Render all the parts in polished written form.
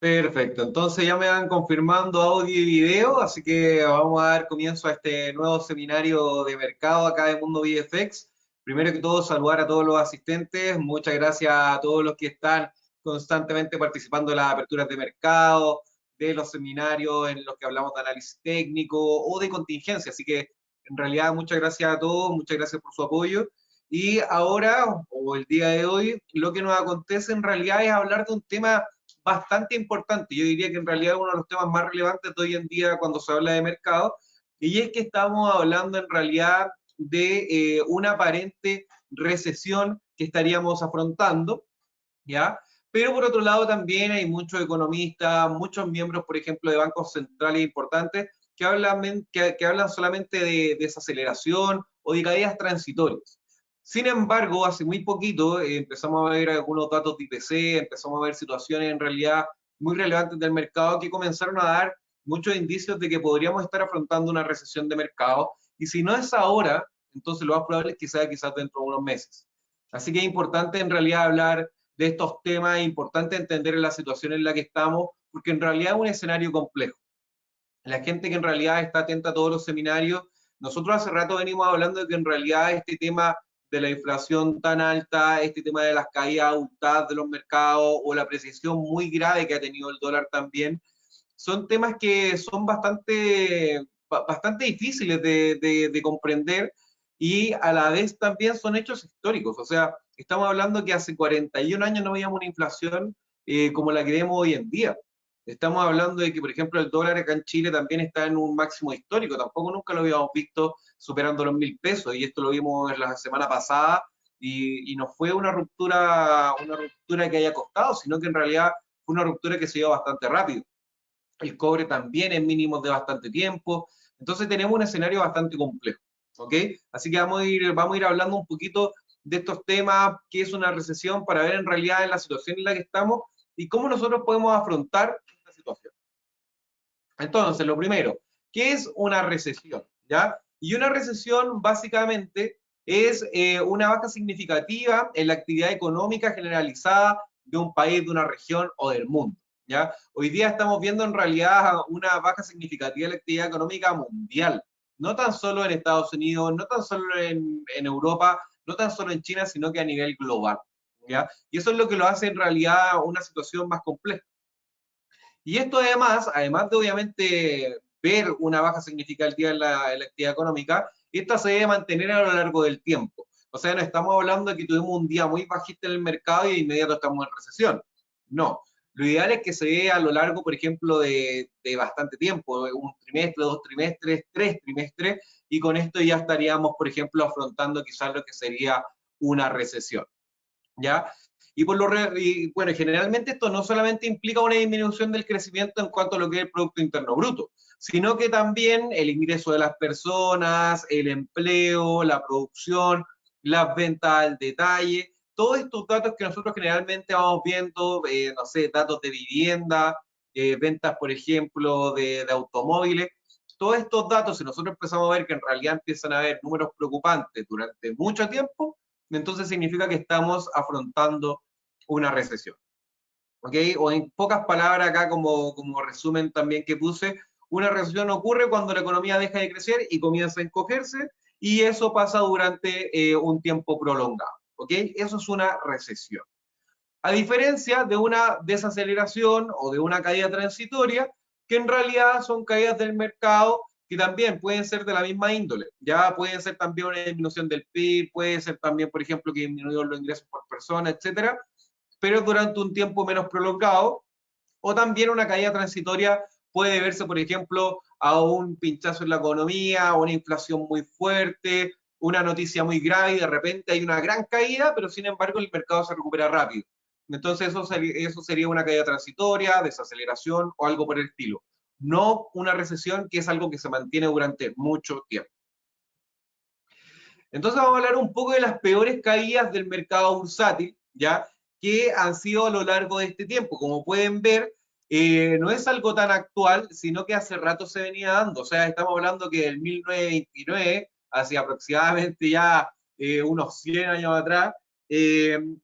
Perfecto, entonces ya me van confirmando audio y video, así que vamos a dar comienzo a este nuevo seminario de mercado acá de Mundo VFX. Primero que todo, saludar a todos los asistentes, muchas gracias a todos los que están constantemente participando en las aperturas de mercado, de los seminarios en los que hablamos de análisis técnico o de contingencia, así que en realidad muchas gracias a todos, muchas gracias por su apoyo. Y ahora, o el día de hoy, lo que nos acontece en realidad es hablar de un tema bastante importante. Yo diría que en realidad es uno de los temas más relevantes de hoy en día cuando se habla de mercado, y es que estamos hablando en realidad de una aparente recesión que estaríamos afrontando, ¿ya? Pero por otro lado también hay muchos economistas, muchos miembros, por ejemplo, de bancos centrales importantes que hablan solamente de desaceleración o de caídas transitorias. Sin embargo, hace muy poquito empezamos a ver algunos datos de IPC, empezamos a ver situaciones en realidad muy relevantes del mercado que comenzaron a dar muchos indicios de que podríamos estar afrontando una recesión de mercado, y si no es ahora, entonces lo más probable es que sea quizás dentro de unos meses. Así que es importante en realidad hablar de estos temas, es importante entender la situación en la que estamos, porque en realidad es un escenario complejo. La gente que en realidad está atenta a todos los seminarios, nosotros hace rato venimos hablando de que en realidad este tema de la inflación tan alta, este tema de las caídas abultadas de los mercados o la precisión muy grave que ha tenido el dólar también, son temas que son bastante difíciles de comprender, y a la vez también son hechos históricos. O sea, estamos hablando que hace 41 años no veíamos una inflación como la que vemos hoy en día. Estamos hablando de que, por ejemplo, el dólar acá en Chile también está en un máximo histórico. Tampoco nunca lo habíamos visto superando los 1.000 pesos, y esto lo vimos la semana pasada, y no fue una ruptura que haya costado, sino que en realidad fue una ruptura que se dio bastante rápido. El cobre también en mínimos de bastante tiempo. Entonces tenemos un escenario bastante complejo, ¿ok? Así que vamos a ir hablando un poquito de estos temas, qué es una recesión, para ver en realidad en la situación en la que estamos y cómo nosotros podemos afrontar esta situación. Entonces, lo primero, ¿qué es una recesión? ¿Ya? Y una recesión básicamente es una baja significativa en la actividad económica generalizada de un país, de una región o del mundo. ¿Ya? Hoy día estamos viendo en realidad una baja significativa en la actividad económica mundial, no tan solo en Estados Unidos, no tan solo en Europa, no tan solo en China, sino que a nivel global. ¿Ya? Y eso es lo que lo hace en realidad una situación más compleja. Y esto además de obviamente ver una baja significativa en la actividad económica, esta se debe mantener a lo largo del tiempo. O sea, no estamos hablando de que tuvimos un día muy bajista en el mercado y de inmediato estamos en recesión. No. Lo ideal es que se dé a lo largo, por ejemplo, de bastante tiempo, un trimestre, 2 trimestres, 3 trimestres, y con esto ya estaríamos, por ejemplo, afrontando quizás lo que sería una recesión. ¿Ya? Y bueno, generalmente esto no solamente implica una disminución del crecimiento en cuanto a lo que es el Producto Interno Bruto, sino que también el ingreso de las personas, el empleo, la producción, las ventas al detalle, todos estos datos que nosotros generalmente vamos viendo, no sé, datos de vivienda, ventas, por ejemplo, de automóviles, todos estos datos, si nosotros empezamos a ver que en realidad empiezan a haber números preocupantes durante mucho tiempo, entonces significa que estamos afrontando una recesión. ¿Ok? O en pocas palabras acá, como resumen también que puse, una recesión ocurre cuando la economía deja de crecer y comienza a encogerse, y eso pasa durante un tiempo prolongado. ¿Ok? Eso es una recesión. A diferencia de una desaceleración o de una caída transitoria, que en realidad son caídas del mercado que también pueden ser de la misma índole. Ya pueden ser también una disminución del PIB, puede ser también, por ejemplo, que disminuyeron los ingresos por persona, etcétera, pero durante un tiempo menos prolongado. O también una caída transitoria puede verse, por ejemplo, a un pinchazo en la economía, una inflación muy fuerte, una noticia muy grave, y de repente hay una gran caída, pero sin embargo el mercado se recupera rápido. Entonces eso sería una caída transitoria, desaceleración o algo por el estilo. No una recesión, que es algo que se mantiene durante mucho tiempo. Entonces vamos a hablar un poco de las peores caídas del mercado bursátil, ¿ya? Que han sido a lo largo de este tiempo. Como pueden ver, no es algo tan actual, sino que hace rato se venía dando. O sea, estamos hablando que del 1929, hacia aproximadamente ya unos 100 años atrás,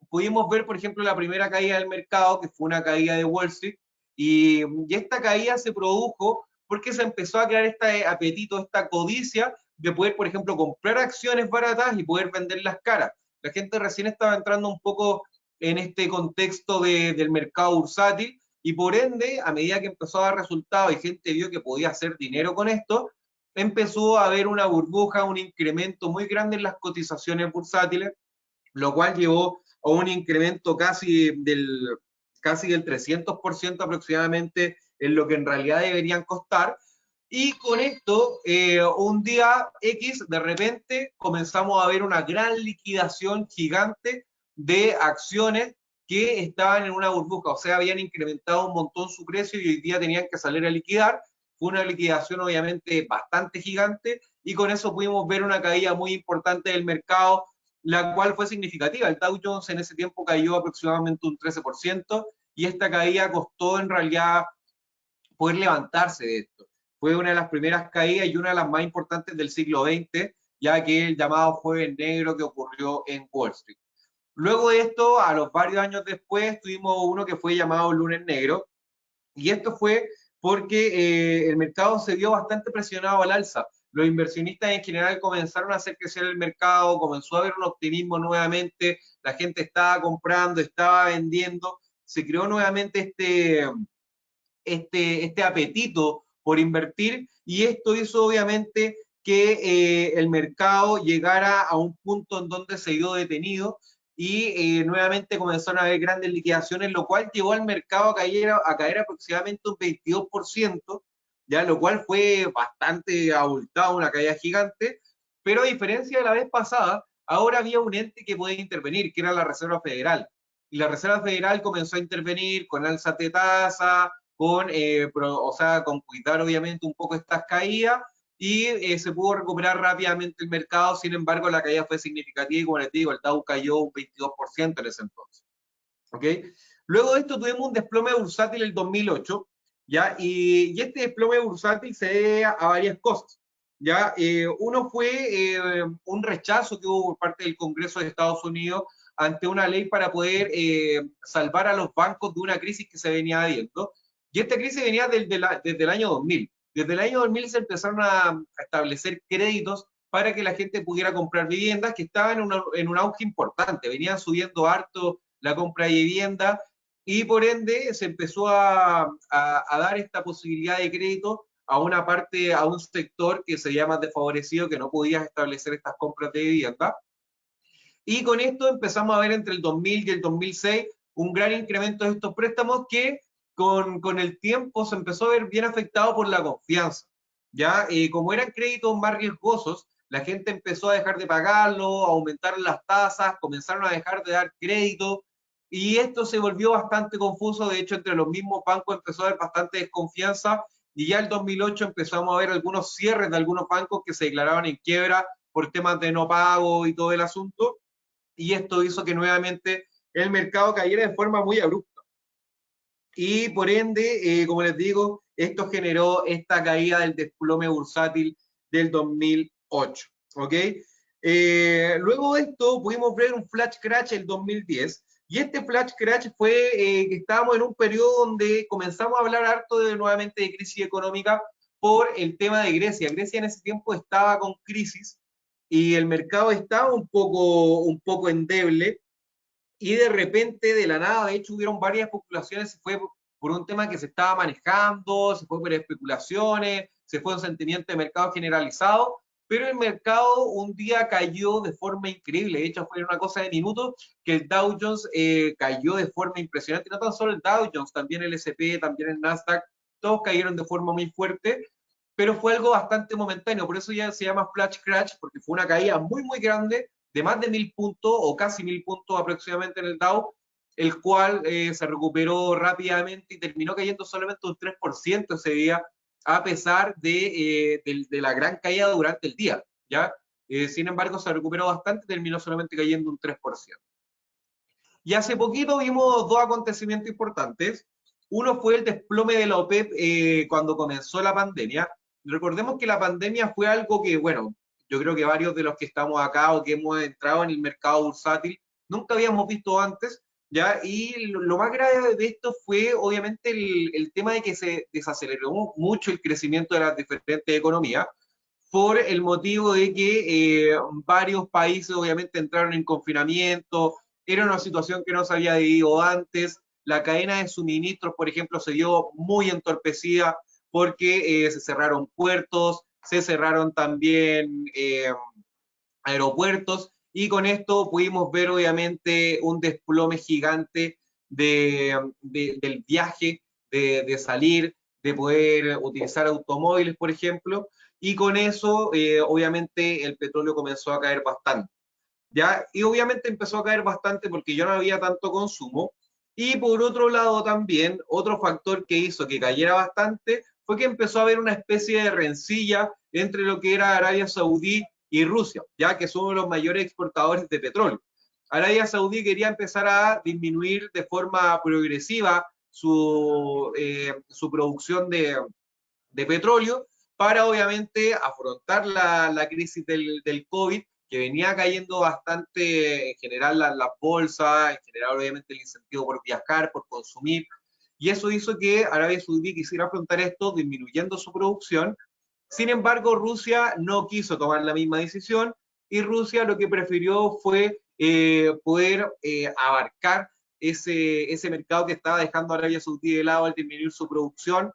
pudimos ver, por ejemplo, la primera caída del mercado, que fue una caída de Wall Street, Y esta caída se produjo porque se empezó a crear este apetito, esta codicia de poder, por ejemplo, comprar acciones baratas y poder venderlas caras. La gente recién estaba entrando un poco en este contexto del mercado bursátil y por ende, a medida que empezó a dar resultados y gente vio que podía hacer dinero con esto, empezó a haber una burbuja, un incremento muy grande en las cotizaciones bursátiles, lo cual llevó a un incremento casi del 300% aproximadamente en lo que en realidad deberían costar. Y con esto, un día X, de repente comenzamos a ver una gran liquidación gigante de acciones que estaban en una burbuja, o sea, habían incrementado un montón su precio y hoy día tenían que salir a liquidar. Fue una liquidación obviamente bastante gigante y con eso pudimos ver una caída muy importante del mercado, la cual fue significativa. El Dow Jones en ese tiempo cayó aproximadamente un 13% y esta caída costó en realidad poder levantarse de esto. Fue una de las primeras caídas y una de las más importantes del siglo XX, ya que el llamado Jueves Negro que ocurrió en Wall Street. Luego de esto, a los varios años después, tuvimos uno que fue llamado Lunes Negro, y esto fue porque el mercado se vio bastante presionado al alza. Los inversionistas en general comenzaron a hacer crecer el mercado, comenzó a haber un optimismo nuevamente, la gente estaba comprando, estaba vendiendo, se creó nuevamente este apetito por invertir y esto hizo obviamente que el mercado llegara a un punto en donde se vio detenido y nuevamente comenzaron a haber grandes liquidaciones, lo cual llevó al mercado a caer aproximadamente un 22%, ya, lo cual fue bastante abultado, una caída gigante, pero a diferencia de la vez pasada, ahora había un ente que podía intervenir, que era la Reserva Federal. Y la Reserva Federal comenzó a intervenir con alzas de tasa, o sea, con cuidar obviamente un poco estas caídas y se pudo recuperar rápidamente el mercado, sin embargo la caída fue significativa y como les digo, el Dow cayó un 22% en ese entonces. ¿Okay? Luego de esto tuvimos un desplome bursátil en el 2008, ¿ya? Y este desplome bursátil se debe a varias cosas. ¿Ya? Uno fue un rechazo que hubo por parte del Congreso de Estados Unidos ante una ley para poder salvar a los bancos de una crisis que se venía viendo. Y esta crisis venía desde el año 2000. Desde el año 2000 se empezaron a establecer créditos para que la gente pudiera comprar viviendas que estaban en un auge importante. Venían subiendo harto la compra de vivienda y por ende se empezó a dar esta posibilidad de crédito a una parte, a un sector que se llama desfavorecido, que no podía establecer estas compras de vivienda. Y con esto empezamos a ver entre el 2000 y el 2006 un gran incremento de estos préstamos que con el tiempo se empezó a ver bien afectado por la confianza. ¿Ya? Como eran créditos más riesgosos, la gente empezó a dejar de pagarlo, aumentaron las tasas, comenzaron a dejar de dar crédito y esto se volvió bastante confuso. De hecho, entre los mismos bancos empezó a haber bastante desconfianza y ya en el 2008 empezamos a ver algunos cierres de algunos bancos que se declaraban en quiebra por temas de no pago y todo el asunto y esto hizo que nuevamente el mercado cayera de forma muy abrupta. Y por ende, como les digo, esto generó esta caída del desplome bursátil del 2008. ¿Ok? Luego de esto pudimos ver un flash crash el 2010 y este flash crash fue que estábamos en un periodo donde comenzamos a hablar harto nuevamente de crisis económica por el tema de Grecia. Grecia en ese tiempo estaba con crisis y el mercado estaba un poco endeble y de repente, de la nada, de hecho, hubieron varias especulaciones, se fue por un tema que se estaba manejando, se fue por especulaciones, se fue un sentimiento de mercado generalizado, pero el mercado un día cayó de forma increíble, de hecho fue una cosa de minutos que el Dow Jones cayó de forma impresionante, no tan solo el Dow Jones, también el S&P, también el Nasdaq, todos cayeron de forma muy fuerte, pero fue algo bastante momentáneo, por eso ya se llama flash crash, porque fue una caída muy, muy grande, de más de 1000 puntos o casi 1000 puntos aproximadamente en el Dow, el cual se recuperó rápidamente y terminó cayendo solamente un 3% ese día, a pesar de la gran caída durante el día, ¿ya? Sin embargo, se recuperó bastante, terminó solamente cayendo un 3%. Y hace poquito vimos dos acontecimientos importantes. Uno fue el desplome de la OPEP cuando comenzó la pandemia. Recordemos que la pandemia fue algo que, bueno, yo creo que varios de los que estamos acá o que hemos entrado en el mercado bursátil nunca habíamos visto antes, ¿ya? Y lo más grave de esto fue obviamente el tema de que se desaceleró mucho el crecimiento de las diferentes economías por el motivo de que varios países obviamente entraron en confinamiento, era una situación que no se había vivido antes, la cadena de suministros, por ejemplo, se vio muy entorpecida porque se cerraron puertos, se cerraron también aeropuertos, y con esto pudimos ver obviamente un desplome gigante del viaje, de salir, de poder utilizar automóviles, por ejemplo, y con eso obviamente el petróleo comenzó a caer bastante. ¿Ya? Y obviamente empezó a caer bastante porque ya no había tanto consumo. Y por otro lado también, otro factor que hizo que cayera bastante fue que empezó a haber una especie de rencilla entre lo que era Arabia Saudí y Rusia, ya que son los mayores exportadores de petróleo. Arabia Saudí quería empezar a disminuir de forma progresiva su producción de petróleo para obviamente afrontar la crisis del COVID, que venía cayendo bastante en general las bolsas, en general obviamente el incentivo por viajar, por consumir, y eso hizo que Arabia Saudí quisiera afrontar esto disminuyendo su producción. Sin embargo, Rusia no quiso tomar la misma decisión, y Rusia lo que prefirió fue poder abarcar ese mercado que estaba dejando Arabia Saudí de lado al disminuir su producción,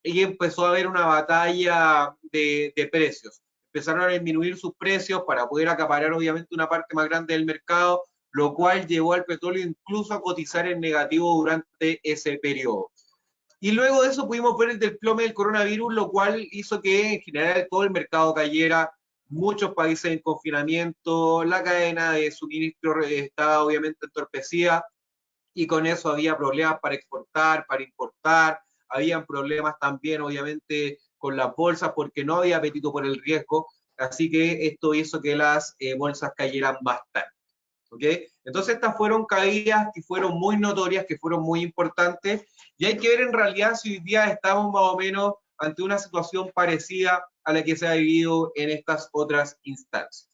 y empezó a haber una batalla de precios. Empezaron a disminuir sus precios para poder acaparar obviamente una parte más grande del mercado, lo cual llevó al petróleo incluso a cotizar en negativo durante ese periodo. Y luego de eso pudimos ver el desplome del coronavirus, lo cual hizo que en general todo el mercado cayera, muchos países en confinamiento, la cadena de suministro estaba obviamente entorpecida, y con eso había problemas para exportar, para importar, habían problemas también obviamente con las bolsas porque no había apetito por el riesgo, así que esto hizo que las bolsas cayeran bastante. ¿Okay? Entonces estas fueron caídas que fueron muy notorias, que fueron muy importantes, y hay que ver en realidad si hoy día estamos más o menos ante una situación parecida a la que se ha vivido en estas otras instancias.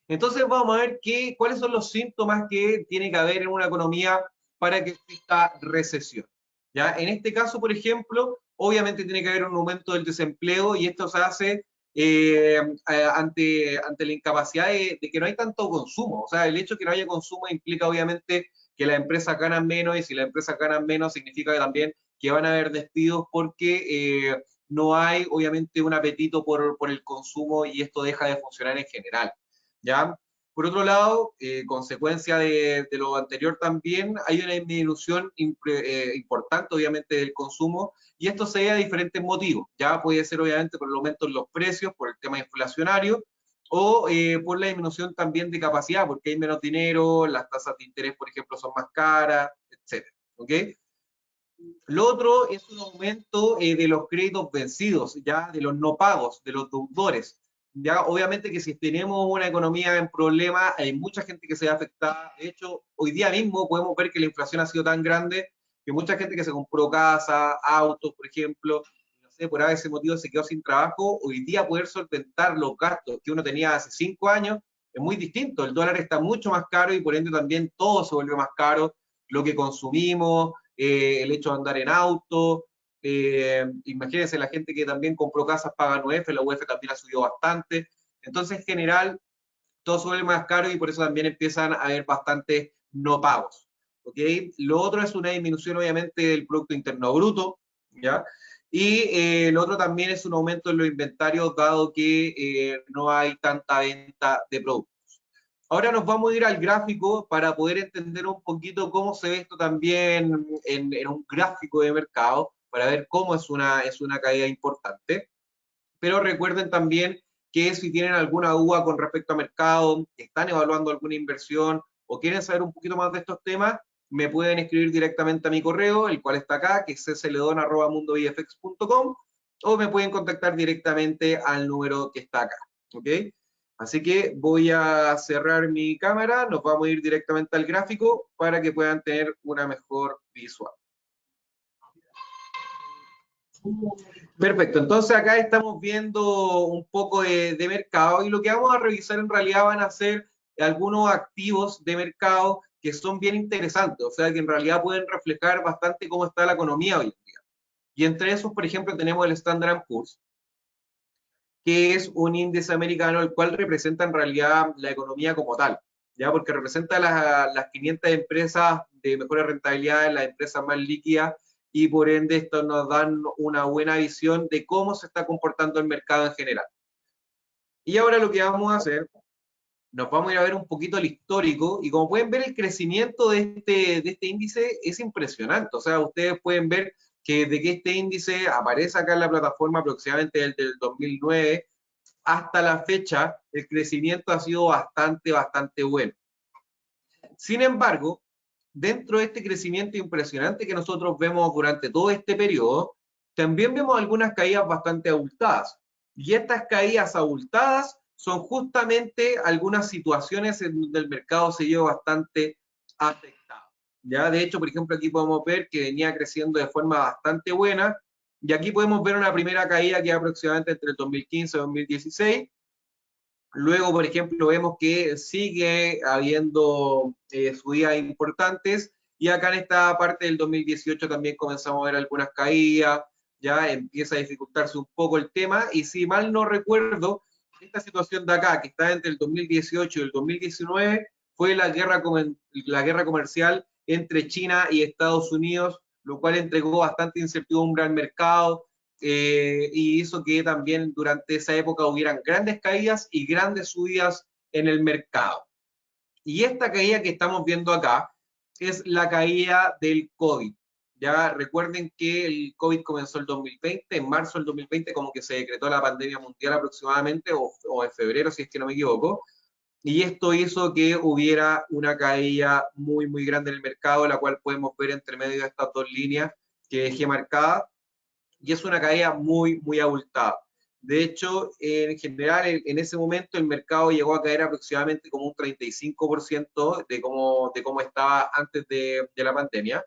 Entonces vamos a ver cuáles son los síntomas que tiene que haber en una economía para que exista recesión. ¿Ya? En este caso, por ejemplo, obviamente tiene que haber un aumento del desempleo, y esto se hace ante la incapacidad de que no hay tanto consumo. O sea, el hecho de que no haya consumo implica obviamente que las empresas ganan menos, y si las empresas ganan menos significa que también que van a haber despidos porque no hay obviamente un apetito por el consumo, y esto deja de funcionar en general. ¿Ya? Por otro lado, consecuencia de lo anterior también, hay una disminución importante, obviamente, del consumo, y esto se debe a diferentes motivos. Ya puede ser, obviamente, por el aumento en los precios, por el tema inflacionario, o por la disminución también de capacidad, porque hay menos dinero, las tasas de interés, por ejemplo, son más caras, etc. ¿Ok? Lo otro es un aumento de los créditos vencidos, ya de los no pagos, de los deudores. Ya, obviamente que si tenemos una economía en problemas, hay mucha gente que se ve afectada. De hecho, hoy día mismo podemos ver que la inflación ha sido tan grande que mucha gente que se compró casa, autos, por ejemplo, no sé, por ese motivo se quedó sin trabajo. Hoy día poder solventar los gastos que uno tenía hace 5 años es muy distinto. El dólar está mucho más caro y por ende también todo se vuelve más caro. Lo que consumimos, el hecho de andar en auto. Imagínense la gente que también compró casas paga UF, la UF también ha subido bastante. Entonces, en general, todo suele más caro, y por eso también empiezan a haber bastantes no pagos. ¿Okay? Lo otro es una disminución, obviamente, del Producto Interno Bruto, ¿ya? Y lo otro también es un aumento en los inventarios, dado que no hay tanta venta de productos. Ahora nos vamos a ir al gráfico para poder entender un poquito cómo se ve esto también en un gráfico de mercado, para ver cómo es una caída importante. Pero recuerden también que si tienen alguna duda con respecto a mercado, están evaluando alguna inversión o quieren saber un poquito más de estos temas, me pueden escribir directamente a mi correo, el cual está acá, que es cceledon@mundovfx.com, o me pueden contactar directamente al número que está acá. ¿Ok? Así que voy a cerrar mi cámara, nos vamos a ir directamente al gráfico para que puedan tener una mejor visual. Perfecto, entonces acá estamos viendo un poco de mercado, y lo que vamos a revisar en realidad van a ser algunos activos de mercado que son bien interesantes, o sea, que en realidad pueden reflejar bastante cómo está la economía hoy en día. Y entre esos, por ejemplo, tenemos el Standard Poor's, que es un índice americano, el cual representa en realidad la economía como tal, ¿ya? Porque representa las 500 empresas de mejores rentabilidades, las empresas más líquidas, y por ende esto nos dan una buena visión de cómo se está comportando el mercado en general. Y ahora lo que vamos a hacer, nos vamos a ir a ver un poquito el histórico, y como pueden ver el crecimiento de este índice es impresionante, o sea, ustedes pueden ver que desde que este índice aparece acá en la plataforma aproximadamente desde el 2009, hasta la fecha el crecimiento ha sido bastante bueno. Sin embargo, dentro de este crecimiento impresionante que nosotros vemos durante todo este periodo, también vemos algunas caídas bastante abultadas. Y estas caídas abultadas son justamente algunas situaciones en donde el mercado se vio bastante afectado. Ya, de hecho, por ejemplo, aquí podemos ver que venía creciendo de forma bastante buena, y aquí podemos ver una primera caída que es aproximadamente entre el 2015 y 2016. Luego, por ejemplo, vemos que sigue habiendo subidas importantes, y acá en esta parte del 2018 también comenzamos a ver algunas caídas, ya empieza a dificultarse un poco el tema, y si mal no recuerdo, esta situación de acá, que está entre el 2018 y el 2019, fue la guerra comercial entre China y Estados Unidos, lo cual entregó bastante incertidumbre al mercado, y hizo que también durante esa época hubieran grandes caídas y grandes subidas en el mercado. Y esta caída que estamos viendo acá es la caída del COVID. Ya recuerden que el COVID comenzó el 2020, en marzo del 2020 como que se decretó la pandemia mundial aproximadamente, o en febrero si es que no me equivoco, y esto hizo que hubiera una caída muy grande en el mercado, la cual podemos ver entre medio de estas dos líneas que dejé marcadas, y es una caída muy abultada. De hecho, en general, en ese momento el mercado llegó a caer aproximadamente como un 35% de cómo estaba antes de la pandemia.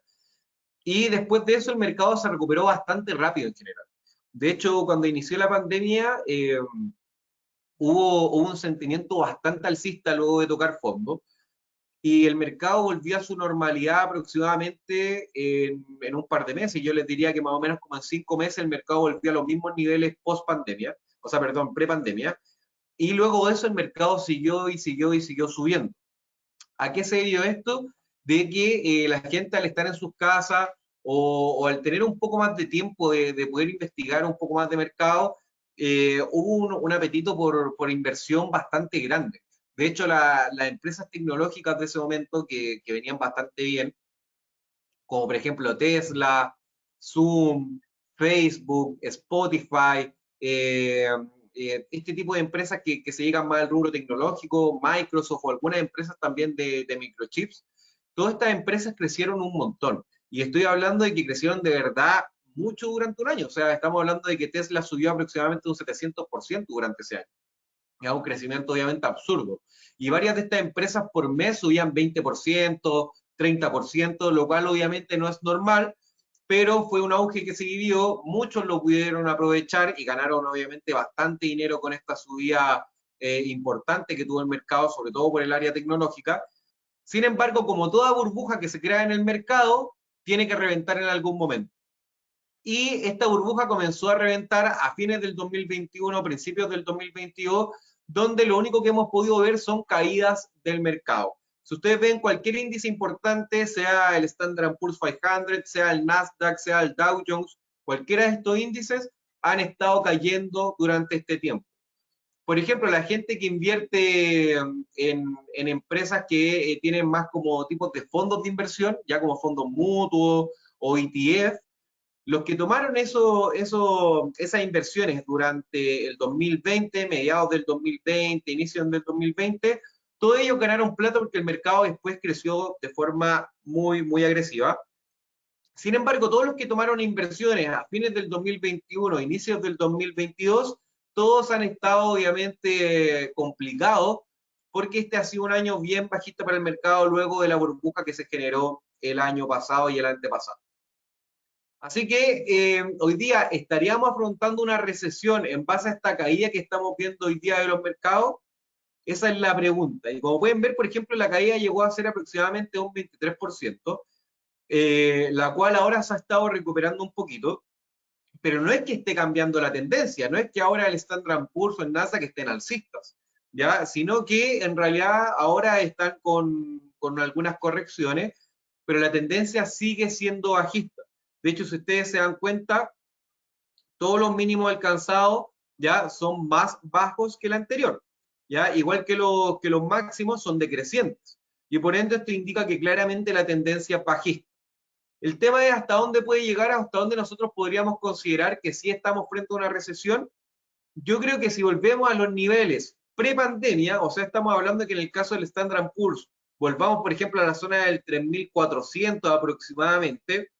Y después de eso el mercado se recuperó bastante rápido en general. De hecho, cuando inició la pandemia, hubo un sentimiento bastante alcista luego de tocar fondo, y el mercado volvió a su normalidad aproximadamente en un par de meses. Yo les diría que más o menos como en 5 meses el mercado volvió a los mismos niveles post pandemia, o sea, perdón, pre pandemia, y luego de eso el mercado siguió subiendo. ¿A qué se debió esto? De que la gente al estar en sus casas, o al tener un poco más de tiempo de poder investigar un poco más de mercado, hubo un apetito por inversión bastante grande. De hecho, las empresas tecnológicas de ese momento que venían bastante bien, como por ejemplo Tesla, Zoom, Facebook, Spotify, este tipo de empresas que se llegan más al rubro tecnológico, Microsoft o algunas empresas también de microchips, todas estas empresas crecieron un montón. Y estoy hablando de que crecieron de verdad mucho durante un año. O sea, estamos hablando de que Tesla subió aproximadamente un 700% durante ese año. Es un crecimiento obviamente absurdo. Y varias de estas empresas por mes subían 20%, 30%, lo cual obviamente no es normal, pero fue un auge que se vivió, muchos lo pudieron aprovechar y ganaron obviamente bastante dinero con esta subida importante que tuvo el mercado, sobre todo por el área tecnológica. Sin embargo, como toda burbuja que se crea en el mercado, tiene que reventar en algún momento. Y esta burbuja comenzó a reventar a fines del 2021, principios del 2022, donde lo único que hemos podido ver son caídas del mercado. Si ustedes ven cualquier índice importante, sea el Standard Poor's 500, sea el Nasdaq, sea el Dow Jones, cualquiera de estos índices han estado cayendo durante este tiempo. Por ejemplo, la gente que invierte en empresas que tienen más como tipos de fondos de inversión, ya como fondos mutuos o ETF, los que tomaron esas inversiones durante el 2020, mediados del 2020, inicios del 2020, todos ellos ganaron plata porque el mercado después creció de forma muy agresiva. Sin embargo, todos los que tomaron inversiones a fines del 2021, inicios del 2022, todos han estado obviamente complicados, porque este ha sido un año bien bajista para el mercado luego de la burbuja que se generó el año pasado y el antepasado. Así que hoy día estaríamos afrontando una recesión en base a esta caída que estamos viendo hoy día de los mercados. Esa es la pregunta. Y como pueden ver, por ejemplo, la caída llegó a ser aproximadamente un 23%, la cual ahora se ha estado recuperando un poquito, pero no es que esté cambiando la tendencia, no es que ahora el Standard Poor's o el Nasdaq estén alcistas, ¿ya? Sino que en realidad ahora están con algunas correcciones, pero la tendencia sigue siendo bajista. De hecho, si ustedes se dan cuenta, todos los mínimos alcanzados ya son más bajos que el anterior, ya igual que los máximos son decrecientes. Y por ende esto indica que claramente la tendencia es bajista. El tema es hasta dónde puede llegar, hasta dónde nosotros podríamos considerar que sí estamos frente a una recesión. Yo creo que si volvemos a los niveles pre-pandemia, o sea, estamos hablando de que en el caso del Standard Poor's, volvamos, por ejemplo, a la zona del 3.400 aproximadamente,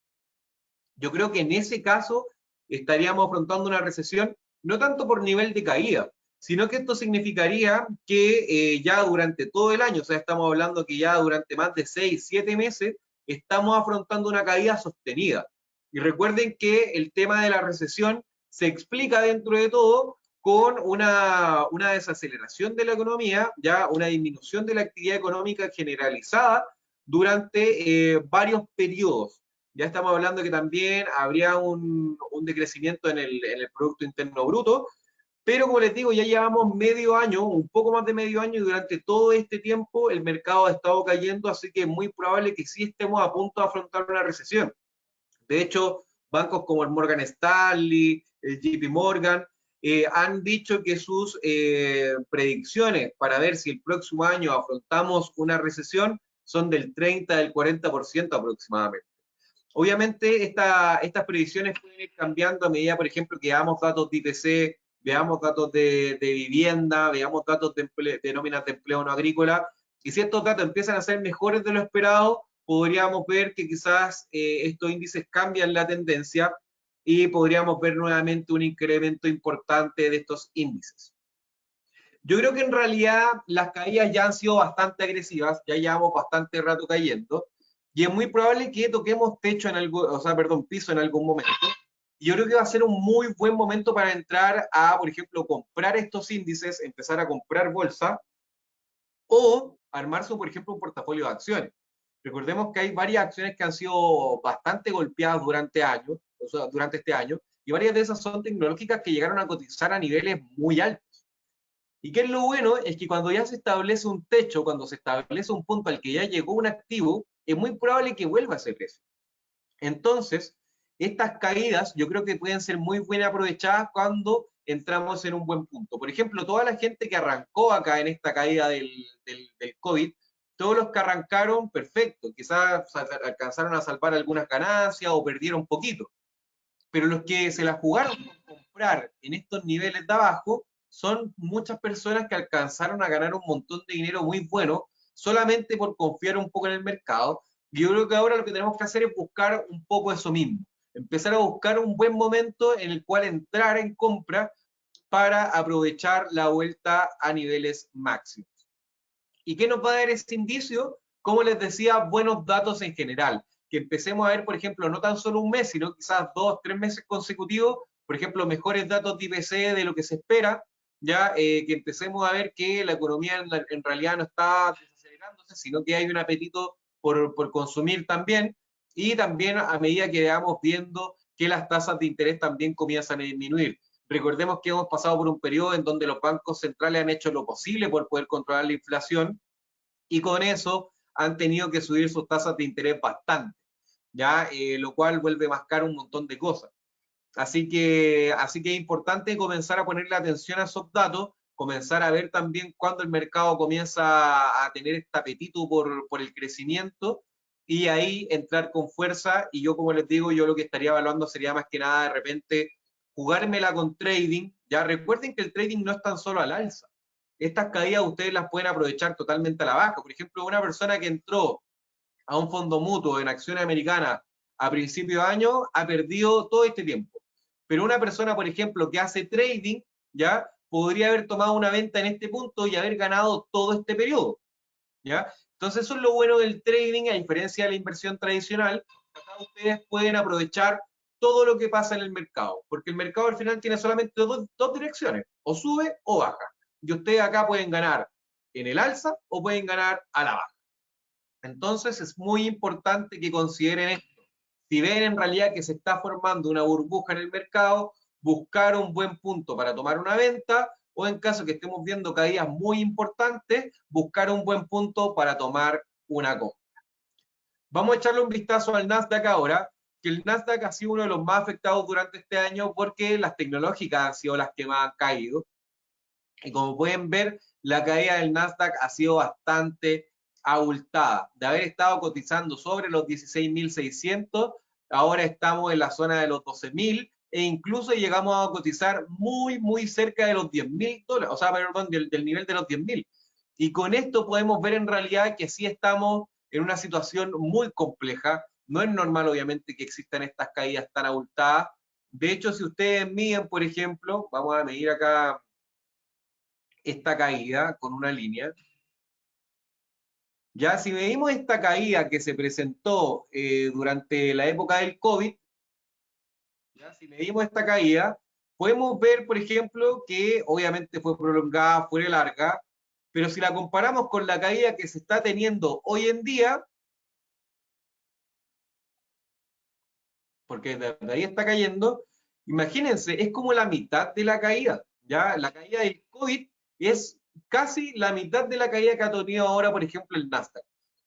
yo creo que en ese caso estaríamos afrontando una recesión, no tanto por nivel de caída, sino que esto significaría que ya durante todo el año, o sea, estamos hablando que ya durante más de 6, 7 meses, estamos afrontando una caída sostenida. Y recuerden que el tema de la recesión se explica dentro de todo con una desaceleración de la economía, ya una disminución de la actividad económica generalizada durante varios periodos. Ya estamos hablando que también habría un decrecimiento en el Producto Interno Bruto, pero como les digo, ya llevamos medio año, un poco más de medio año, y durante todo este tiempo el mercado ha estado cayendo, así que es muy probable que sí estemos a punto de afrontar una recesión. De hecho, bancos como el Morgan Stanley, el JP Morgan, han dicho que sus predicciones para ver si el próximo año afrontamos una recesión son del 30, del 40% aproximadamente. Obviamente estas previsiones pueden ir cambiando a medida, por ejemplo, que veamos datos de IPC, veamos datos de vivienda, veamos datos de nóminas de empleo no agrícola, y si estos datos empiezan a ser mejores de lo esperado, podríamos ver que quizás estos índices cambian la tendencia y podríamos ver nuevamente un incremento importante de estos índices. Yo creo que en realidad las caídas ya han sido bastante agresivas, ya llevamos bastante rato cayendo, y es muy probable que toquemos techo en algo, o sea, perdón, piso en algún momento. Y yo creo que va a ser un muy buen momento para entrar a, por ejemplo, comprar estos índices, empezar a comprar bolsa, o armarse, por ejemplo, un portafolio de acciones. Recordemos que hay varias acciones que han sido bastante golpeadas durante años, o sea, durante este año, y varias de esas son tecnológicas que llegaron a cotizar a niveles muy altos. Y qué es lo bueno es que cuando ya se establece un techo, cuando se establece un punto al que ya llegó un activo, es muy probable que vuelva a ese precio. Entonces, estas caídas yo creo que pueden ser muy bien aprovechadas cuando entramos en un buen punto. Por ejemplo, toda la gente que arrancó acá en esta caída del COVID, todos los que arrancaron, perfecto, quizás alcanzaron a salvar algunas ganancias o perdieron un poquito, pero los que se la jugaron con comprar en estos niveles de abajo son muchas personas que alcanzaron a ganar un montón de dinero muy bueno solamente por confiar un poco en el mercado. Y yo creo que ahora lo que tenemos que hacer es buscar un poco eso mismo, empezar a buscar un buen momento en el cual entrar en compra para aprovechar la vuelta a niveles máximos. ¿Y qué nos va a dar este indicio? Como les decía, buenos datos en general. Que empecemos a ver, por ejemplo, no tan solo un mes, sino quizás 2, 3 meses consecutivos, por ejemplo, mejores datos de IPC de lo que se espera, ya que empecemos a ver que la economía en realidad no está desacelerándose, sino que hay un apetito por consumir también, y también a medida que vamos viendo que las tasas de interés también comienzan a disminuir. Recordemos que hemos pasado por un periodo en donde los bancos centrales han hecho lo posible por poder controlar la inflación y con eso han tenido que subir sus tasas de interés bastante, ¿ya? Lo cual vuelve más caro un montón de cosas. Así que es importante comenzar a ponerle atención a esos datos, comenzar a ver también cuándo el mercado comienza a tener este apetito por el crecimiento y ahí entrar con fuerza. Y yo, como les digo, yo lo que estaría evaluando sería más que nada de repente jugármela con trading. Ya recuerden que el trading no es tan solo al alza. Estas caídas ustedes las pueden aprovechar totalmente a la baja. Por ejemplo, una persona que entró a un fondo mutuo en acciones americanas a principio de año ha perdido todo este tiempo. Pero una persona, por ejemplo, que hace trading, ya podría haber tomado una venta en este punto y haber ganado todo este periodo, ¿ya? Entonces eso es lo bueno del trading, a diferencia de la inversión tradicional. Acá ustedes pueden aprovechar todo lo que pasa en el mercado, porque el mercado al final tiene solamente dos direcciones, o sube o baja. Y ustedes acá pueden ganar en el alza o pueden ganar a la baja. Entonces es muy importante que consideren esto. Si ven en realidad que se está formando una burbuja en el mercado, buscar un buen punto para tomar una venta, o en caso que estemos viendo caídas muy importantes, buscar un buen punto para tomar una compra. Vamos a echarle un vistazo al Nasdaq ahora, que el Nasdaq ha sido uno de los más afectados durante este año porque las tecnológicas han sido las que más han caído. Y como pueden ver, la caída del Nasdaq ha sido bastante abultada. De haber estado cotizando sobre los 16.600, ahora estamos en la zona de los 12.000 e incluso llegamos a cotizar muy cerca de los $10.000, o sea, perdón, del nivel de los 10.000. Y con esto podemos ver en realidad que sí estamos en una situación muy compleja. No es normal, obviamente, que existan estas caídas tan abultadas. De hecho, si ustedes miden, por ejemplo, vamos a medir acá esta caída con una línea. Ya si medimos esta caída que se presentó durante la época del COVID, ya si medimos esta caída, podemos ver, por ejemplo, que obviamente fue prolongada, fue larga, pero si la comparamos con la caída que se está teniendo hoy en día, porque desde ahí está cayendo, imagínense, es como la mitad de la caída, ¿ya? La caída del COVID es casi la mitad de la caída que ha tenido ahora, por ejemplo, el Nasdaq.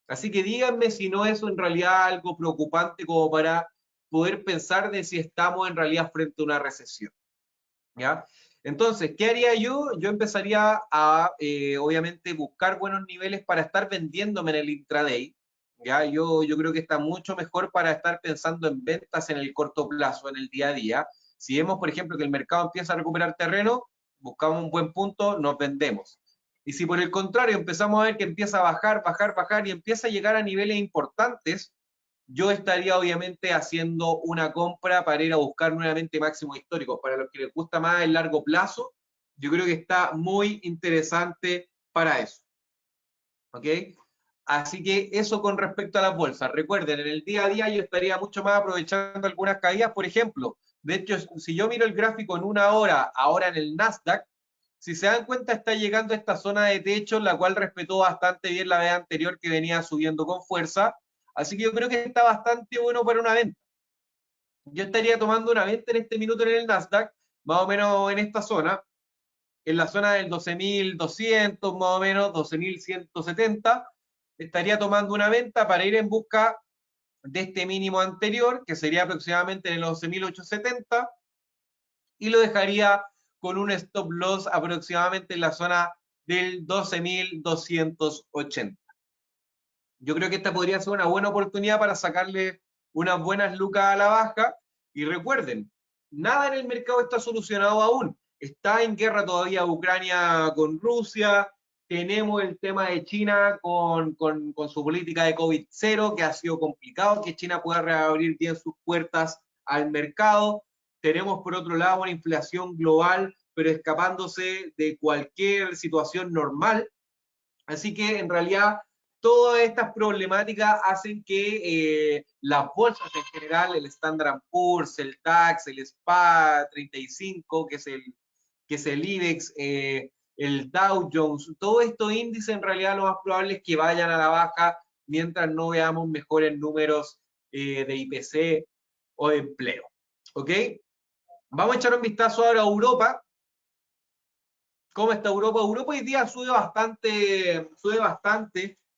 Así que díganme si no es en realidad algo preocupante como para poder pensar de si estamos en realidad frente a una recesión, ¿ya? Entonces, ¿qué haría yo? Yo empezaría a, obviamente, buscar buenos niveles para estar vendiéndome en el intraday, ¿ya? Yo creo que está mucho mejor para estar pensando en ventas en el corto plazo, en el día a día. Si vemos, por ejemplo, que el mercado empieza a recuperar terreno, buscamos un buen punto, nos vendemos. Y si por el contrario empezamos a ver que empieza a bajar y empieza a llegar a niveles importantes, yo estaría obviamente haciendo una compra para ir a buscar nuevamente máximos históricos. Para los que les gusta más el largo plazo, yo creo que está muy interesante para eso. ¿Ok? Así que eso con respecto a las bolsas. Recuerden, en el día a día yo estaría mucho más aprovechando algunas caídas. Por ejemplo, de hecho, si yo miro el gráfico en una hora, ahora en el Nasdaq, si se dan cuenta, está llegando a esta zona de techo, la cual respetó bastante bien la vez anterior que venía subiendo con fuerza. Así que yo creo que está bastante bueno para una venta. Yo estaría tomando una venta en este minuto en el Nasdaq, más o menos en esta zona, en la zona del 12.200, más o menos, 12.170. Estaría tomando una venta para ir en busca de este mínimo anterior, que sería aproximadamente en el 11.870, y lo dejaría con un stop loss aproximadamente en la zona del 12.280. Yo creo que esta podría ser una buena oportunidad para sacarle unas buenas lucas a la baja. Y recuerden, nada en el mercado está solucionado aún. Está en guerra todavía Ucrania con Rusia. Tenemos el tema de China con su política de COVID-0, que ha sido complicado que China pueda reabrir bien sus puertas al mercado. Tenemos por otro lado una inflación global, pero escapándose de cualquier situación normal. Así que en realidad todas estas problemáticas hacen que las bolsas en general, el Standard & Poor's, el DAX, el SPA 35, que es el IBEX, el Dow Jones, todos estos índices en realidad lo más probable es que vayan a la baja mientras no veamos mejores números de IPC o de empleo. ¿Ok? Vamos a echar un vistazo ahora a Europa. ¿Cómo está Europa? Europa hoy día sube bastante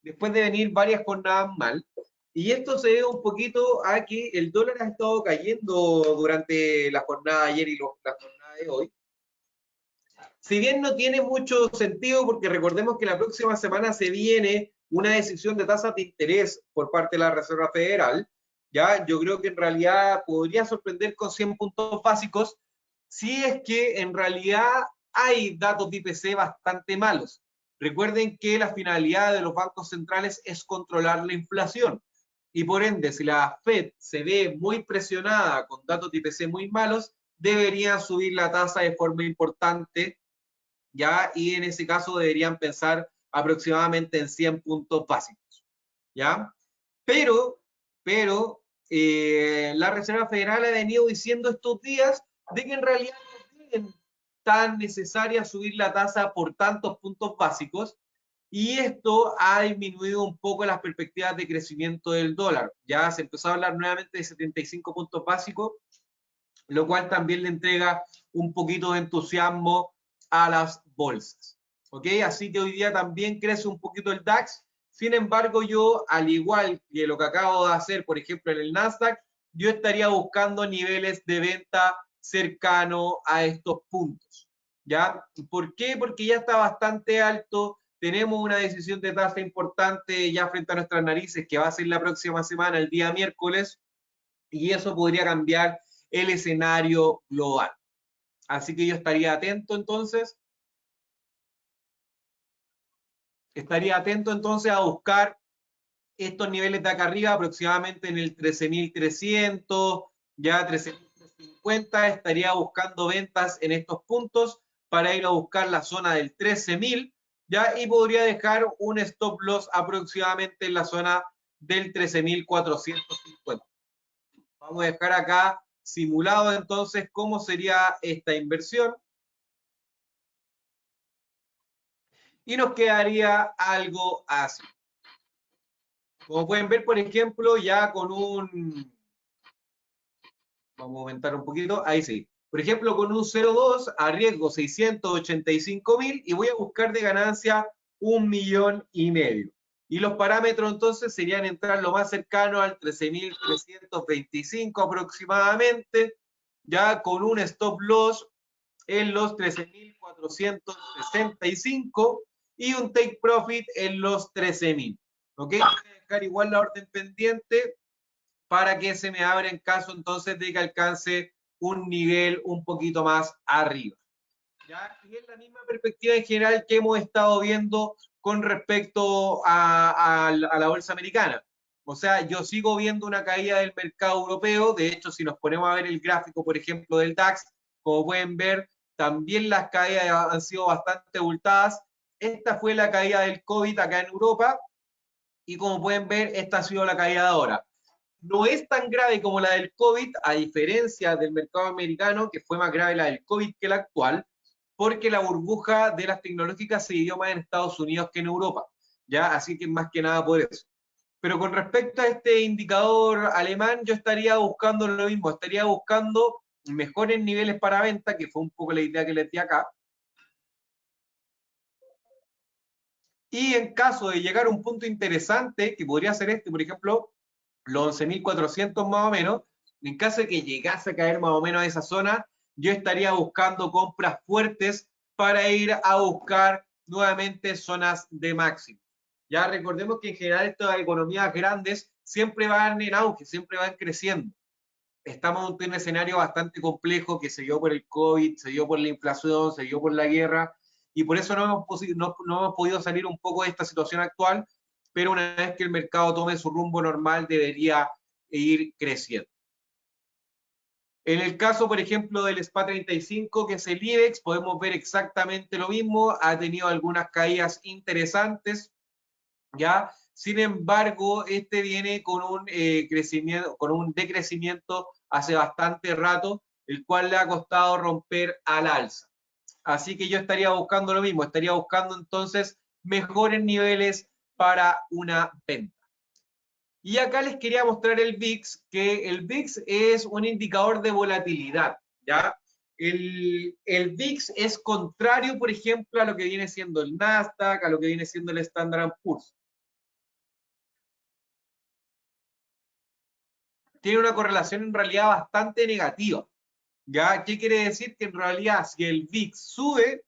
después de venir varias jornadas mal. Y esto se debe un poquito a que el dólar ha estado cayendo durante la jornada de ayer y la jornada de hoy. Si bien no tiene mucho sentido, porque recordemos que la próxima semana se viene una decisión de tasas de interés por parte de la Reserva Federal, ya yo creo que en realidad podría sorprender con 100 puntos básicos si es que en realidad hay datos de IPC bastante malos. Recuerden que la finalidad de los bancos centrales es controlar la inflación y por ende, si la Fed se ve muy presionada con datos de IPC muy malos, deberían subir la tasa de forma importante, ¿ya? Y en ese caso deberían pensar aproximadamente en 100 puntos básicos, ¿ya? Pero la Reserva Federal ha venido diciendo estos días de que en realidad no es tan necesaria subir la tasa por tantos puntos básicos, y esto ha disminuido un poco las perspectivas de crecimiento del dólar. Ya se empezó a hablar nuevamente de 75 puntos básicos, lo cual también le entrega un poquito de entusiasmo a las bolsas. ¿Ok? Así que hoy día también crece un poquito el DAX. Sin embargo, yo, al igual que lo que acabo de hacer, por ejemplo, en el Nasdaq, yo estaría buscando niveles de venta cercano a estos puntos. ¿Ya? ¿Por qué? Porque ya está bastante alto. Tenemos una decisión de tasa importante ya frente a nuestras narices que va a ser la próxima semana, el día miércoles, y eso podría cambiar el escenario global. Así que yo estaría atento entonces a buscar estos niveles de acá arriba, aproximadamente en el 13.300, ya 13.350, estaría buscando ventas en estos puntos para ir a buscar la zona del 13.000, ya, y podría dejar un stop loss aproximadamente en la zona del 13.450. Vamos a dejar acá simulado entonces cómo sería esta inversión. Y nos quedaría algo así. Como pueden ver, por ejemplo, ya con un... Vamos a aumentar un poquito. Ahí sí. Por ejemplo, con un 0,2 arriesgo 685.000 y voy a buscar de ganancia 1,5 millones. Y los parámetros entonces serían entrar lo más cercano al 13.325 aproximadamente, ya con un stop loss en los 13.465 y un take profit en los 13.000. ¿Ok? Voy a dejar igual la orden pendiente para que se me abra en caso entonces de que alcance un nivel un poquito más arriba. ¿Ya? Y es la misma perspectiva en general que hemos estado viendo con respecto a la bolsa americana. O sea, yo sigo viendo una caída del mercado europeo. De hecho, si nos ponemos a ver el gráfico, por ejemplo, del DAX, como pueden ver, también las caídas han sido bastante abultadas. Esta fue la caída del COVID acá en Europa y como pueden ver, esta ha sido la caída de ahora. No es tan grave como la del COVID, a diferencia del mercado americano, que fue más grave la del COVID que la actual, porque la burbuja de las tecnológicas se dio más en Estados Unidos que en Europa, ¿ya? Así que más que nada por eso. Pero con respecto a este indicador alemán, yo estaría buscando lo mismo, estaría buscando mejores niveles para venta, que fue un poco la idea que les di acá. Y en caso de llegar a un punto interesante, que podría ser este, por ejemplo, los 11.400 más o menos, en caso de que llegase a caer más o menos a esa zona, yo estaría buscando compras fuertes para ir a buscar nuevamente zonas de máximo. Ya recordemos que en general estas economías grandes siempre van en auge, siempre van creciendo. Estamos en un escenario bastante complejo que se dio por el COVID, se dio por la inflación, se dio por la guerra, y por eso no hemos podido salir un poco de esta situación actual, pero una vez que el mercado tome su rumbo normal debería ir creciendo. En el caso, por ejemplo, del SPA 35, que es el IBEX, podemos ver exactamente lo mismo, ha tenido algunas caídas interesantes, ¿ya? Sin embargo, este viene con un crecimiento, con un decrecimiento hace bastante rato, el cual le ha costado romper al alza. Así que yo estaría buscando lo mismo, estaría buscando entonces mejores niveles para una venta. Y acá les quería mostrar el VIX, que el VIX es un indicador de volatilidad, ¿ya? El VIX es contrario, por ejemplo, a lo que viene siendo el Nasdaq, a lo que viene siendo el Standard & Poor's. Tiene una correlación en realidad bastante negativa. ¿Ya? ¿Qué quiere decir? Que en realidad si el VIX sube,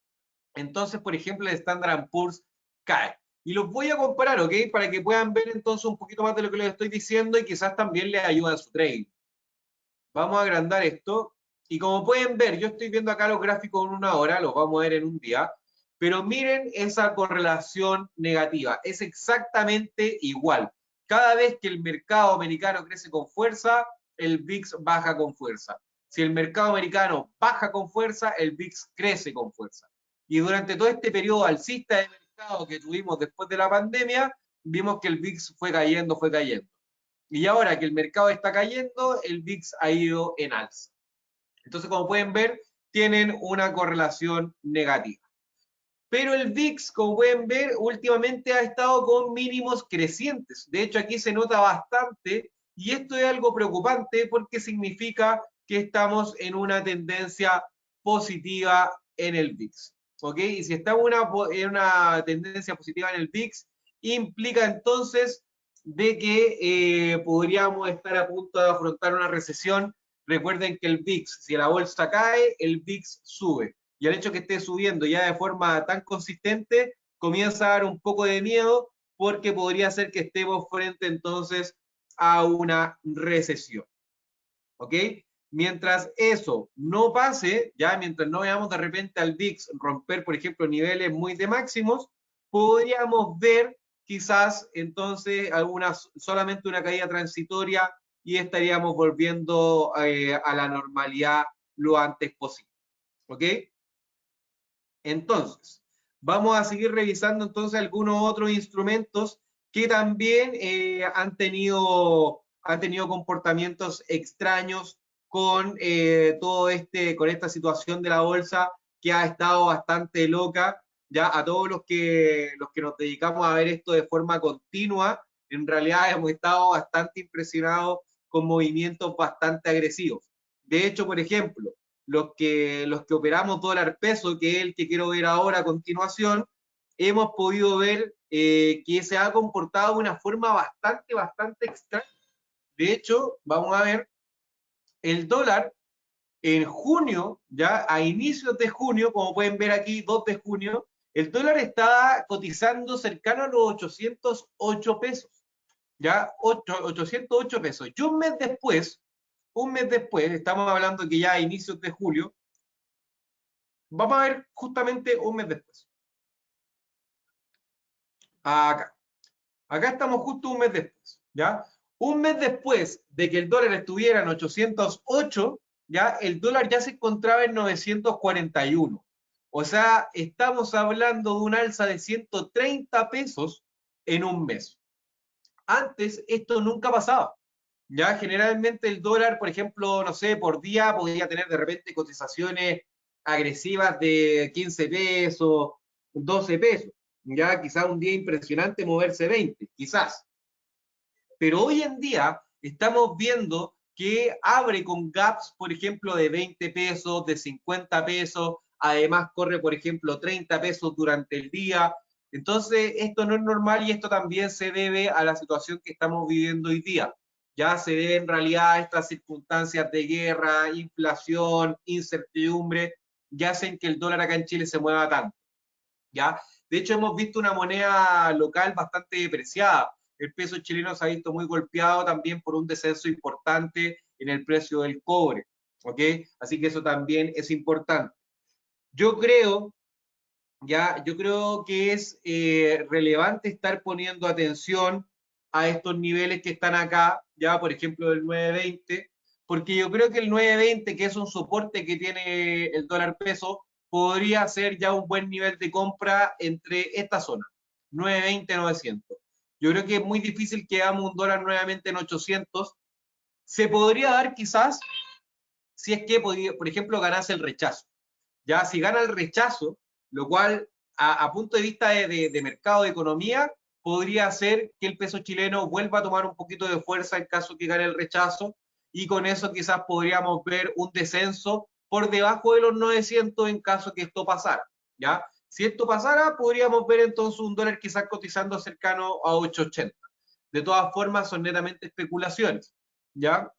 entonces, por ejemplo, el Standard & Poor's cae. Y los voy a comparar, ¿ok? Para que puedan ver entonces un poquito más de lo que les estoy diciendo y quizás también les ayude a su trading. Vamos a agrandar esto. Y como pueden ver, yo estoy viendo acá los gráficos en una hora, los vamos a ver en un día, pero miren esa correlación negativa. Es exactamente igual. Cada vez que el mercado americano crece con fuerza, el VIX baja con fuerza. Si el mercado americano baja con fuerza, el VIX crece con fuerza. Y durante todo este periodo alcista de mercado que tuvimos después de la pandemia, vimos que el VIX fue cayendo, fue cayendo. Y ahora que el mercado está cayendo, el VIX ha ido en alza. Entonces, como pueden ver, tienen una correlación negativa. pero el VIX, como pueden ver, últimamente ha estado con mínimos crecientes. De hecho, aquí se nota bastante, y esto es algo preocupante porque significa que estamos en una tendencia positiva en el VIX. ¿Ok? Y si estamos en una tendencia positiva en el VIX, implica entonces de que podríamos estar a punto de afrontar una recesión. Recuerden que el VIX, si la bolsa cae, el VIX sube. Y el hecho de que esté subiendo ya de forma tan consistente, comienza a dar un poco de miedo porque podría ser que estemos frente entonces a una recesión. ¿Ok? Mientras eso no pase, ya mientras no veamos de repente al VIX romper, por ejemplo, niveles muy de máximos, podríamos ver quizás entonces solamente una caída transitoria y estaríamos volviendo a la normalidad lo antes posible. ¿Ok? Entonces, vamos a seguir revisando entonces algunos otros instrumentos que también han tenido comportamientos extraños con con esta situación de la bolsa que ha estado bastante loca. Ya a todos los que nos dedicamos a ver esto de forma continua, en realidad hemos estado bastante impresionados con movimientos bastante agresivos. De hecho, por ejemplo, los que operamos dólar peso, que es el que quiero ver ahora a continuación, hemos podido ver que se ha comportado de una forma bastante extraña. De hecho, vamos a ver el dólar en junio, ya a inicios de junio, como pueden ver aquí, 2 de junio, el dólar está cotizando cercano a los 808 pesos, ya 808 pesos. Y un mes después, estamos hablando que ya a inicios de julio, vamos a ver justamente un mes después. Acá. Acá estamos justo un mes después, ¿ya? Un mes después de que el dólar estuviera en 808, ¿ya? El dólar ya se encontraba en 941. O sea, estamos hablando de un alza de 130 pesos en un mes. Antes esto nunca pasaba. Ya generalmente el dólar, por ejemplo, no sé, por día podría tener de repente cotizaciones agresivas de 15 pesos, 12 pesos. Ya quizás un día impresionante moverse 20, quizás. Pero hoy en día estamos viendo que abre con gaps, por ejemplo, de 20 pesos, de 50 pesos, además corre, por ejemplo, 30 pesos durante el día. Entonces, esto no es normal y esto también se debe a la situación que estamos viviendo hoy día. Ya se debe en realidad a estas circunstancias de guerra, inflación, incertidumbre, que hacen que el dólar acá en Chile se mueva tanto. ¿Ya? De hecho, hemos visto una moneda local bastante depreciada. El peso chileno se ha visto muy golpeado también por un descenso importante en el precio del cobre. ¿Ok? Así que eso también es importante. Yo creo, yo creo que es relevante estar poniendo atención a estos niveles que están acá, ya por ejemplo el 920, porque yo creo que el 920, que es un soporte que tiene el dólar peso, podría ser ya un buen nivel de compra entre esta zona, 920-900. Yo creo que es muy difícil que hagamos un dólar nuevamente en 800. Se podría dar quizás si es que, por ejemplo, ganase el rechazo. Ya si gana el rechazo, lo cual a punto de vista de mercado de economía, podría hacer que el peso chileno vuelva a tomar un poquito de fuerza en caso que gane el rechazo, y con eso quizás podríamos ver un descenso por debajo de los 900 en caso que esto pasara, ¿ya? Si esto pasara, podríamos ver entonces un dólar quizás cotizando cercano a 880. De todas formas, son netamente especulaciones, ¿ya?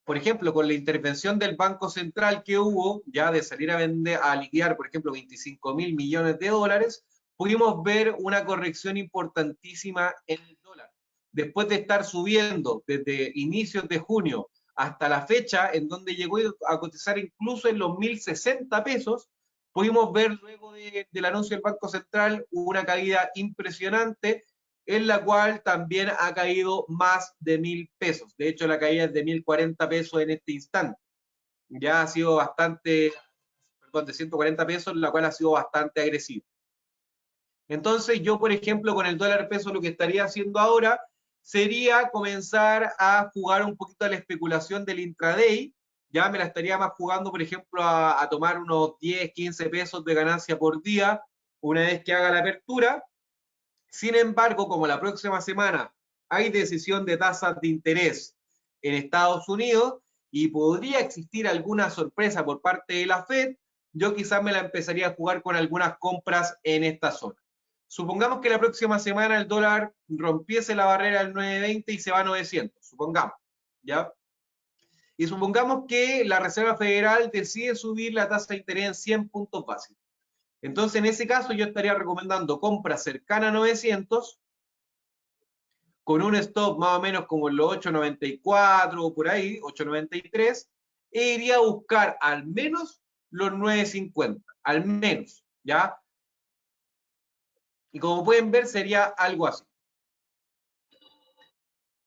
Por ejemplo, con la intervención del Banco Central que hubo, ya de salir a vender, a liquidar, por ejemplo, 25.000 millones de dólares, pudimos ver una corrección importantísima en el dólar. Después de estar subiendo desde inicios de junio hasta la fecha, en donde llegó a cotizar incluso en los 1.060 pesos, pudimos ver luego del anuncio del Banco Central una caída impresionante, en la cual también ha caído más de 1.000 pesos. De hecho, la caída es de 1.040 pesos en este instante. Ya ha sido bastante, perdón, de 140 pesos, la cual ha sido bastante agresiva. Entonces, yo, por ejemplo, con el dólar peso, lo que estaría haciendo ahora sería comenzar a jugar un poquito a la especulación del intraday. Ya me la estaría más jugando, por ejemplo, a tomar unos 10, 15 pesos de ganancia por día, una vez que haga la apertura. Sin embargo, como la próxima semana hay decisión de tasas de interés en Estados Unidos y podría existir alguna sorpresa por parte de la Fed, yo quizás me la empezaría a jugar con algunas compras en esta zona. Supongamos que la próxima semana el dólar rompiese la barrera del 9.20 y se va a 900, supongamos, ¿ya? Y supongamos que la Reserva Federal decide subir la tasa de interés en 100 puntos básicos. Entonces, en ese caso, yo estaría recomendando compras cercanas a 900, con un stop más o menos como en los 8.94 o por ahí, 8.93, e iría a buscar al menos los 9.50, al menos, ¿ya? Y como pueden ver, sería algo así.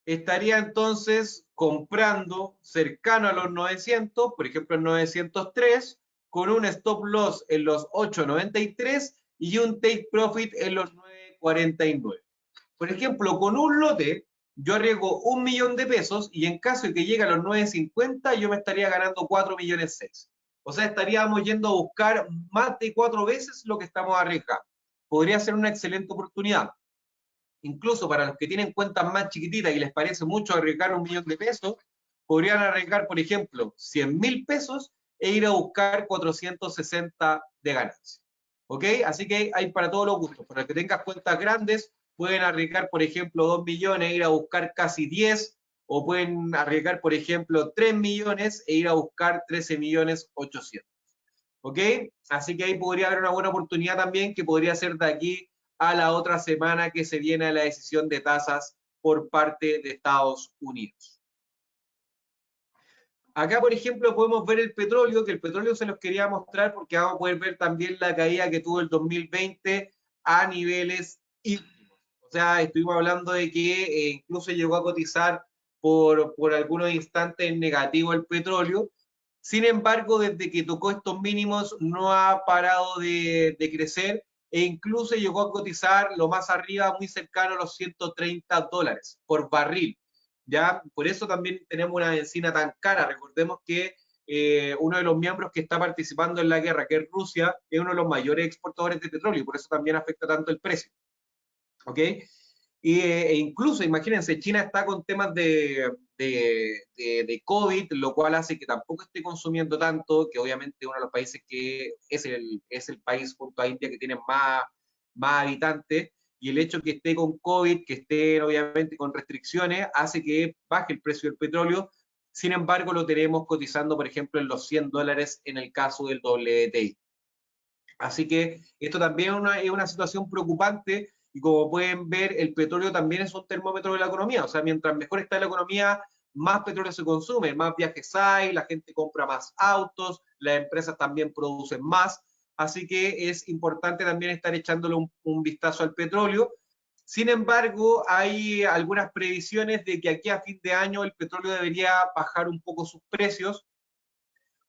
Estaría entonces comprando cercano a los 900, por ejemplo en 903, con un stop loss en los 8.93 y un take profit en los 9.49. Por ejemplo, con un lote, yo arriesgo 1.000.000 de pesos y en caso de que llegue a los 9.50, yo me estaría ganando 4.600.000. O sea, estaríamos yendo a buscar más de 4 veces lo que estamos arriesgando. Podría ser una excelente oportunidad. Incluso para los que tienen cuentas más chiquititas y les parece mucho arriesgar 1.000.000 de pesos, podrían arriesgar, por ejemplo, 100.000 pesos e ir a buscar 460 de ganancia. ¿Ok? Así que hay para todos los gustos. Para los que tengan cuentas grandes, pueden arriesgar, por ejemplo, 2 millones e ir a buscar casi 10, o pueden arriesgar, por ejemplo, 3 millones e ir a buscar 13.800.000. ¿Ok? Así que ahí podría haber una buena oportunidad también que podría ser de aquí a la otra semana que se viene la decisión de tasas por parte de Estados Unidos. Acá, por ejemplo, podemos ver el petróleo, que el petróleo se los quería mostrar porque vamos a poder ver también la caída que tuvo el 2020 a niveles ínfimos. O sea, estuvimos hablando de que incluso llegó a cotizar por algunos instantes en negativo el petróleo. Sin embargo, desde que tocó estos mínimos no ha parado de crecer e incluso llegó a cotizar lo más arriba, muy cercano a los $130 por barril. ¿Ya? Por eso también tenemos una benzina tan cara. Recordemos que uno de los miembros que está participando en la guerra, que es Rusia, es uno de los mayores exportadores de petróleo y por eso también afecta tanto el precio. ¿Ok? E incluso, imagínense, China está con temas de COVID, lo cual hace que tampoco esté consumiendo tanto, que obviamente es uno de los países que es el país junto a India que tiene más habitantes, y el hecho que esté con COVID, que esté obviamente con restricciones, hace que baje el precio del petróleo. Sin embargo, lo tenemos cotizando, por ejemplo, en los $100 en el caso del WTI. Así que esto también es una situación preocupante y como pueden ver, el petróleo también es un termómetro de la economía. O sea, mientras mejor está la economía, más petróleo se consume, más viajes hay, la gente compra más autos, las empresas también producen más. Así que es importante también estar echándole un vistazo al petróleo. Sin embargo, hay algunas previsiones de que aquí a fin de año el petróleo debería bajar un poco sus precios.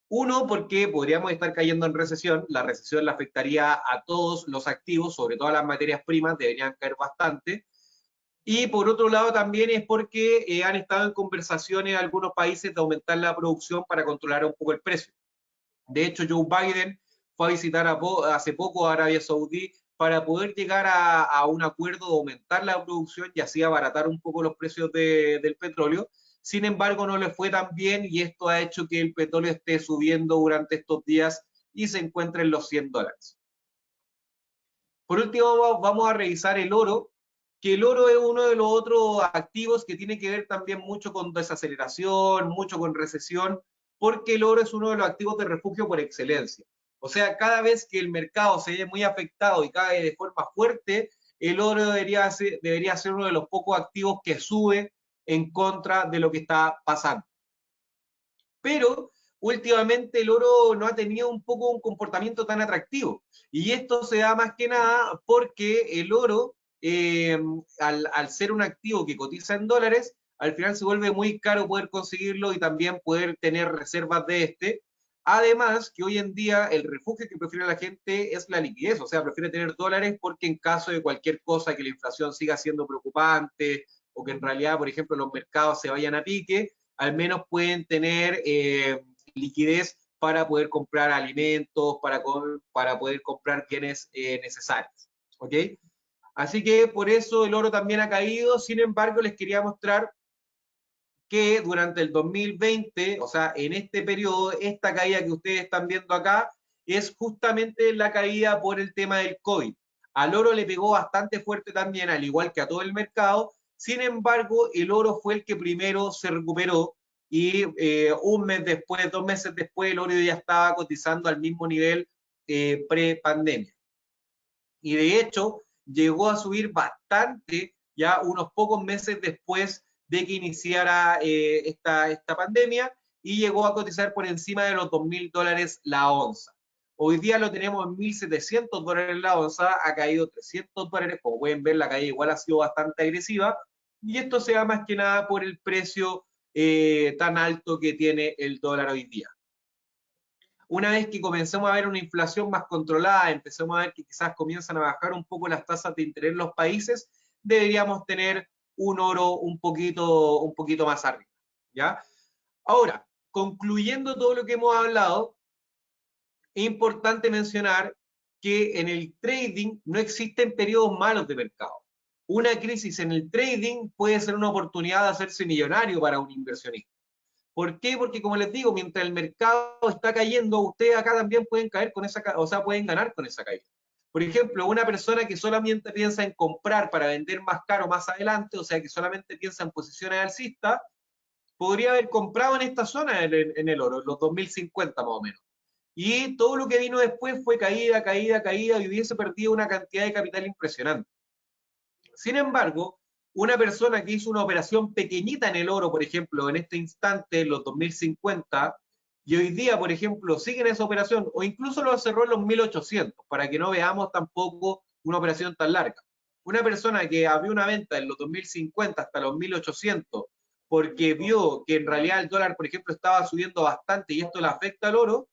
Uno, porque podríamos estar cayendo en recesión. La recesión le afectaría a todos los activos, sobre todo a las materias primas, deberían caer bastante. Y por otro lado también es porque han estado en conversaciones algunos países de aumentar la producción para controlar un poco el precio. De hecho, Joe Biden fue a visitar hace poco a Arabia Saudí para poder llegar a un acuerdo de aumentar la producción y así abaratar un poco los precios del petróleo. Sin embargo, no le fue tan bien y esto ha hecho que el petróleo esté subiendo durante estos días y se encuentre en los $100. Por último, vamos a revisar el oro, que el oro es uno de los otros activos que tiene que ver también mucho con desaceleración, mucho con recesión, porque el oro es uno de los activos de refugio por excelencia. O sea, cada vez que el mercado se ve muy afectado y cae de forma fuerte, el oro debería ser uno de los pocos activos que sube en contra de lo que está pasando. Pero últimamente el oro no ha tenido un poco un comportamiento tan atractivo. Y esto se da más que nada porque el oro, al ser un activo que cotiza en dólares, al final se vuelve muy caro poder conseguirlo y también poder tener reservas de este. Además, que hoy en día el refugio que prefiere la gente es la liquidez, o sea, prefiere tener dólares porque en caso de cualquier cosa que la inflación siga siendo preocupante o que en realidad, por ejemplo, los mercados se vayan a pique, al menos pueden tener liquidez para poder comprar alimentos, para poder comprar bienes necesarios. ¿Ok? Así que por eso el oro también ha caído. Sin embargo, les quería mostrar que durante el 2020, o sea, en este periodo, esta caída que ustedes están viendo acá es justamente la caída por el tema del COVID. Al oro le pegó bastante fuerte también, al igual que a todo el mercado. Sin embargo, el oro fue el que primero se recuperó y un mes después, 2 meses después, el oro ya estaba cotizando al mismo nivel pre-pandemia. Y de hecho, llegó a subir bastante ya unos pocos meses después de que iniciara esta pandemia y llegó a cotizar por encima de los $2.000 la onza. Hoy día lo tenemos en $1.700 la onza, ha caído $300, como pueden ver la caída igual ha sido bastante agresiva y esto se da más que nada por el precio tan alto que tiene el dólar hoy día. Una vez que comencemos a ver una inflación más controlada, empecemos a ver que quizás comienzan a bajar un poco las tasas de interés en los países, deberíamos tener un oro un poquito más arriba, ¿ya? Ahora, concluyendo todo lo que hemos hablado, es importante mencionar que en el trading no existen periodos malos de mercado. Una crisis en el trading puede ser una oportunidad de hacerse millonario para un inversionista. ¿Por qué? Porque como les digo, mientras el mercado está cayendo, ustedes acá también pueden caer con esa, o sea, pueden ganar con esa caída. Por ejemplo, una persona que solamente piensa en comprar para vender más caro más adelante, o sea, que solamente piensa en posiciones alcistas, podría haber comprado en esta zona en el oro, en los 2050 más o menos. Y todo lo que vino después fue caída, caída, caída, y hubiese perdido una cantidad de capital impresionante. Sin embargo, una persona que hizo una operación pequeñita en el oro, por ejemplo, en este instante, en los 2050, y hoy día, por ejemplo, sigue en esa operación, o incluso lo cerró en los 1800, para que no veamos tampoco una operación tan larga. Una persona que abrió una venta en los 2050 hasta los 1800, porque vio que en realidad el dólar, por ejemplo, estaba subiendo bastante y esto le afecta al oro,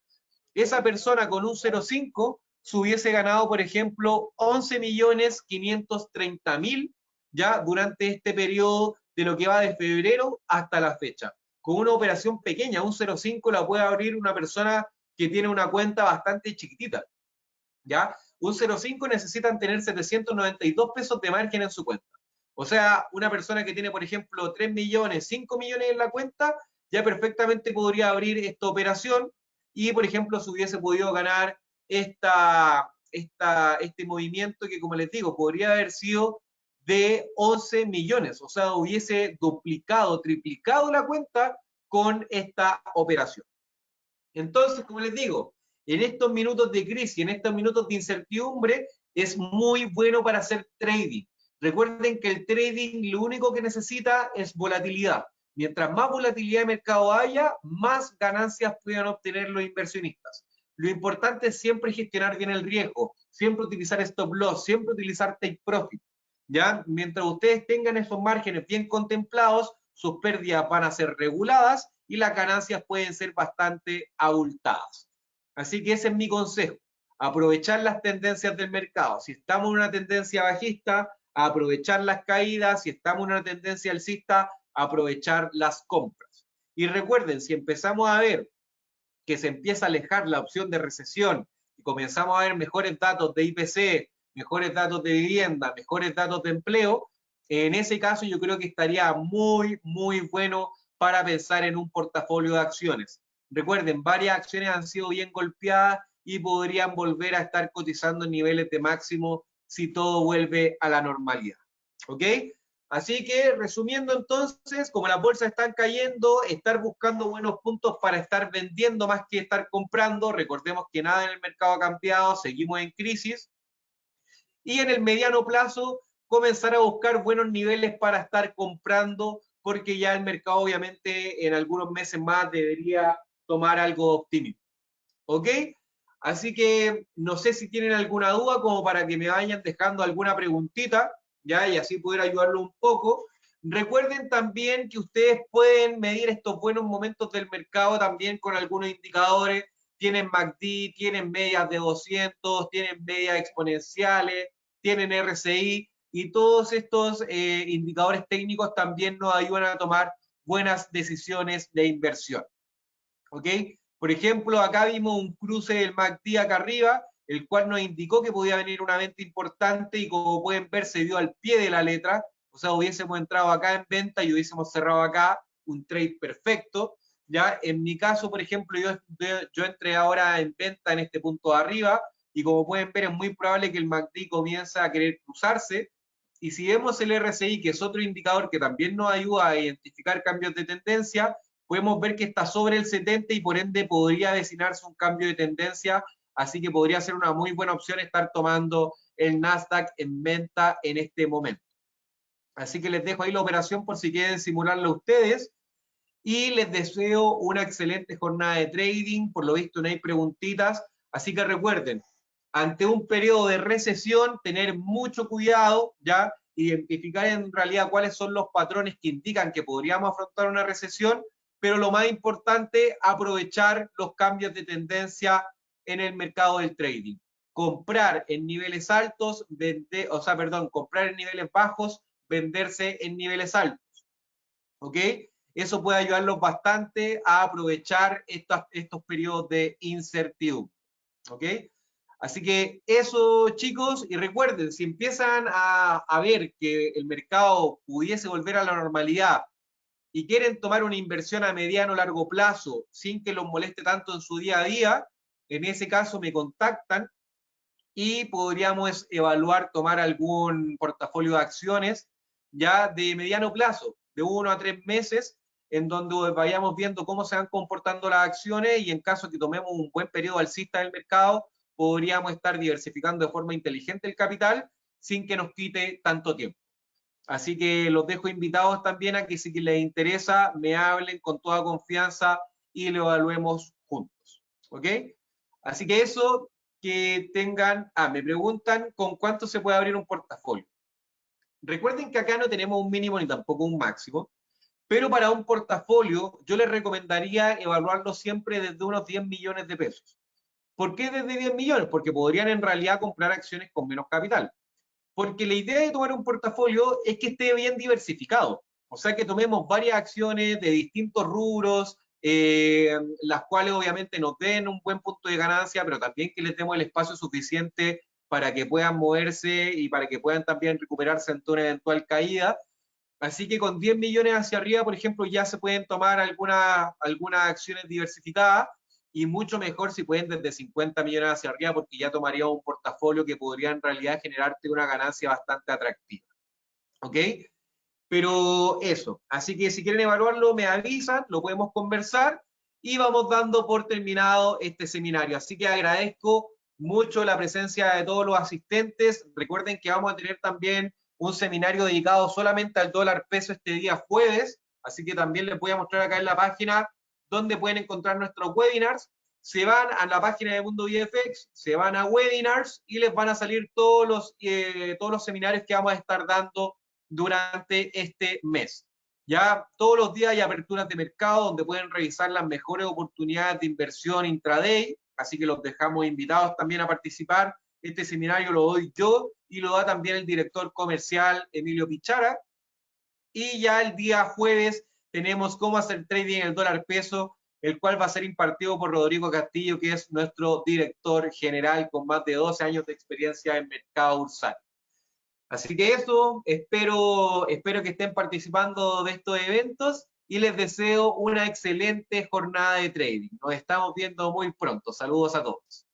esa persona con un 0,5 se hubiese ganado, por ejemplo, 11.530.000 ya durante este periodo de lo que va de febrero hasta la fecha. Con una operación pequeña, un 0,5 la puede abrir una persona que tiene una cuenta bastante chiquitita. ¿Ya? Un 0,5 necesitan tener 792 pesos de margen en su cuenta. O sea, una persona que tiene, por ejemplo, 3 millones, 5 millones en la cuenta, ya perfectamente podría abrir esta operación y, por ejemplo, se hubiese podido ganar este movimiento que, como les digo, podría haber sido de 11 millones. O sea, hubiese duplicado, triplicado la cuenta con esta operación. Entonces, como les digo, en estos minutos de crisis, en estos minutos de incertidumbre, es muy bueno para hacer trading. Recuerden que el trading lo único que necesita es volatilidad. Mientras más volatilidad de mercado haya, más ganancias puedan obtener los inversionistas. Lo importante es siempre gestionar bien el riesgo, siempre utilizar stop loss, siempre utilizar take profit. ¿Ya? Mientras ustedes tengan esos márgenes bien contemplados, sus pérdidas van a ser reguladas y las ganancias pueden ser bastante abultadas. Así que ese es mi consejo, aprovechar las tendencias del mercado. Si estamos en una tendencia bajista, aprovechar las caídas. Si estamos en una tendencia alcista, aprovechar las compras. Y recuerden, si empezamos a ver que se empieza a alejar la opción de recesión y comenzamos a ver mejores datos de IPC, mejores datos de vivienda, mejores datos de empleo, en ese caso yo creo que estaría muy, muy bueno para pensar en un portafolio de acciones. Recuerden, varias acciones han sido bien golpeadas y podrían volver a estar cotizando en niveles de máximo si todo vuelve a la normalidad. ¿Ok? Así que, resumiendo entonces, como las bolsas están cayendo, estar buscando buenos puntos para estar vendiendo más que estar comprando. Recordemos que nada en el mercado ha cambiado, seguimos en crisis. Y en el mediano plazo, comenzar a buscar buenos niveles para estar comprando, porque ya el mercado obviamente en algunos meses más debería tomar algo de optimismo. ¿Ok? Así que no sé si tienen alguna duda como para que me vayan dejando alguna preguntita, ¿ya? Y así poder ayudarlo un poco. Recuerden también que ustedes pueden medir estos buenos momentos del mercado también con algunos indicadores. Tienen MACD, tienen medias de 200, tienen medias exponenciales, tienen RSI y todos estos indicadores técnicos también nos ayudan a tomar buenas decisiones de inversión. ¿Ok? Por ejemplo, acá vimos un cruce del MACD acá arriba, el cual nos indicó que podía venir una venta importante y como pueden ver se dio al pie de la letra, o sea, hubiésemos entrado acá en venta y hubiésemos cerrado acá un trade perfecto. Ya, en mi caso, por ejemplo, yo entré ahora en venta en este punto de arriba y como pueden ver es muy probable que el MACD comience a querer cruzarse. Y si vemos el RSI, que es otro indicador que también nos ayuda a identificar cambios de tendencia, podemos ver que está sobre el 70 y por ende podría avecinarse un cambio de tendencia, así que podría ser una muy buena opción estar tomando el Nasdaq en venta en este momento. Así que les dejo ahí la operación por si quieren simularla ustedes y les deseo una excelente jornada de trading. Por lo visto no hay preguntitas, así que recuerden, ante un periodo de recesión, tener mucho cuidado, ya identificar en realidad cuáles son los patrones que indican que podríamos afrontar una recesión, pero lo más importante, aprovechar los cambios de tendencia en el mercado del trading. Comprar en niveles altos, comprar en niveles bajos, venderse en niveles altos. ¿Ok? Eso puede ayudarlos bastante a aprovechar estos periodos de incertidumbre. ¿Ok? Así que eso, chicos, y recuerden, si empiezan a ver que el mercado pudiese volver a la normalidad y quieren tomar una inversión a mediano o largo plazo sin que los moleste tanto en su día a día, en ese caso me contactan y podríamos evaluar tomar algún portafolio de acciones ya de mediano plazo, de 1 a 3 meses, en donde vayamos viendo cómo se van comportando las acciones y en caso que tomemos un buen periodo alcista del mercado, podríamos estar diversificando de forma inteligente el capital sin que nos quite tanto tiempo. Así que los dejo invitados también a que si les interesa me hablen con toda confianza y lo evaluemos juntos. ¿Ok? Así que eso, que tengan, me preguntan con cuánto se puede abrir un portafolio. Recuerden que acá no tenemos un mínimo ni tampoco un máximo, pero para un portafolio yo les recomendaría evaluarlo siempre desde unos 10 millones de pesos. ¿Por qué desde 10 millones? Porque podrían en realidad comprar acciones con menos capital. Porque la idea de tomar un portafolio es que esté bien diversificado. O sea, que tomemos varias acciones de distintos rubros, las cuales obviamente nos den un buen punto de ganancia, pero también que les demos el espacio suficiente para que puedan moverse y para que puedan también recuperarse ante una eventual caída. Así que con 10 millones hacia arriba, por ejemplo, ya se pueden tomar algunas acciones diversificadas y mucho mejor si pueden desde 50 millones hacia arriba, porque ya tomaría un portafolio que podría en realidad generarte una ganancia bastante atractiva. ¿Ok? Pero eso, así que si quieren evaluarlo, me avisan, lo podemos conversar y vamos dando por terminado este seminario. Así que agradezco mucho la presencia de todos los asistentes. Recuerden que vamos a tener también un seminario dedicado solamente al dólar peso este día jueves, así que también les voy a mostrar acá en la página donde pueden encontrar nuestros webinars. Se van a la página de Mundo VFX, se van a webinars y les van a salir todos los seminarios que vamos a estar dando durante este mes. Ya todos los días hay aperturas de mercado donde pueden revisar las mejores oportunidades de inversión intraday, así que los dejamos invitados también a participar. Este seminario lo doy yo y lo da también el director comercial Emilio Pichara. Y ya el día jueves tenemos cómo hacer trading en el dólar peso, el cual va a ser impartido por Rodrigo Castillo, que es nuestro director general con más de 12 años de experiencia en mercado bursátil. Así que eso, espero que estén participando de estos eventos y les deseo una excelente jornada de trading. Nos estamos viendo muy pronto. Saludos a todos.